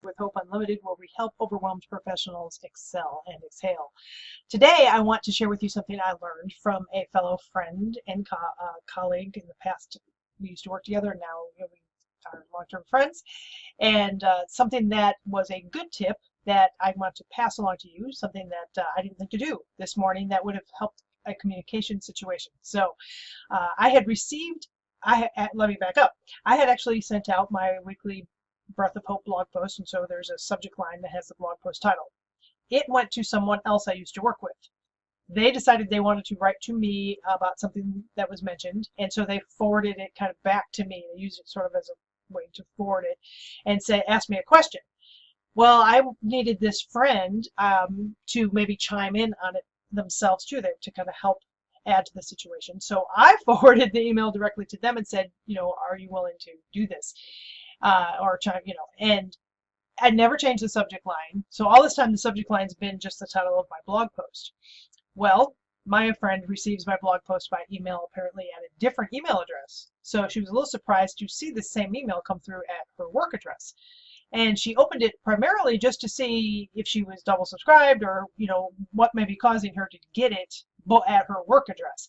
with Hope Unlimited, where we help overwhelmed professionals excel and exhale. Today, I want to share with you something I learned from a fellow friend and colleague. In the past, we used to work together, and now we are long-term friends. And something that was a good tip that I want to pass along to you, something that I didn't think to do this morning that would have helped a communication situation. So I had received, let me back up. I had actually sent out my weekly Breath of Hope blog post, and so there's a subject line that has the blog post title. It went to someone else I used to work with. They decided they wanted to write to me about something that was mentioned, and so they forwarded it kind of back to me. They used it sort of as a way to forward it and say, ask me a question. Well, I needed this friend to maybe chime in on it themselves too, to kind of help add to the situation. So I forwarded the email directly to them and said, are you willing to do this? And I never changed the subject line. So all this time, the subject line's been just the title of my blog post. Well, my friend receives my blog post by email, apparently at a different email address. So she was a little surprised to see the same email come through at her work address. And she opened it primarily just to see if she was double subscribed or, what may be causing her to get it at her work address.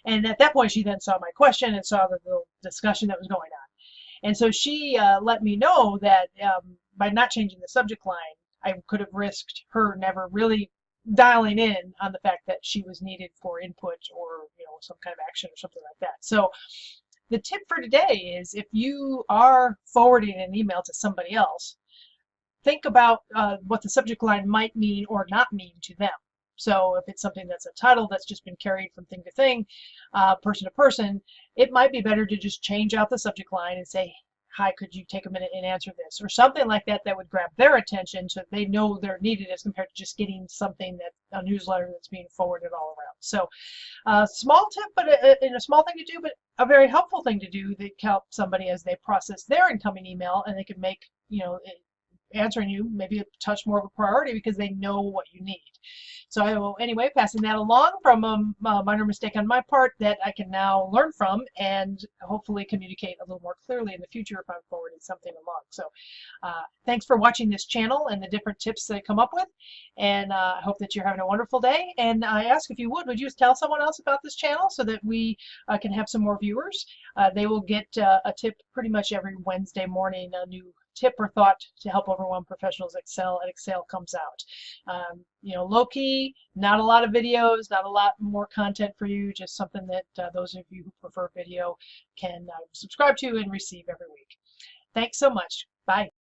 And at that point, she then saw my question and saw the little discussion that was going on. And so she let me know that by not changing the subject line, I could have risked her never really dialing in on the fact that she was needed for input or some kind of action or something like that. So the tip for today is, if you are forwarding an email to somebody else, think about what the subject line might mean or not mean to them. So if it's something that's a title that's just been carried from thing to thing, person to person, it might be better to just change out the subject line and say, hi, could you take a minute and answer this? Or something like that that would grab their attention so they know they're needed, as compared to just getting something a newsletter that's being forwarded all around. So small tip, but a small thing to do, but a very helpful thing to do that can help somebody as they process their incoming email, and they can make, answering you maybe a touch more of a priority because they know what you need. So I will, anyway, passing that along from a minor mistake on my part that I can now learn from and hopefully communicate a little more clearly in the future if I'm forwarding something along. So thanks for watching this channel and the different tips that I come up with, and I hope that you're having a wonderful day. And I ask, if you would you tell someone else about this channel so that we can have some more viewers. They will get a tip pretty much every Wednesday morning. A new tip or thought to help overwhelmed professionals excel at Excel comes out. Low key, not a lot of videos, not a lot more content for you, just something that those of you who prefer video can subscribe to and receive every week. Thanks so much. Bye.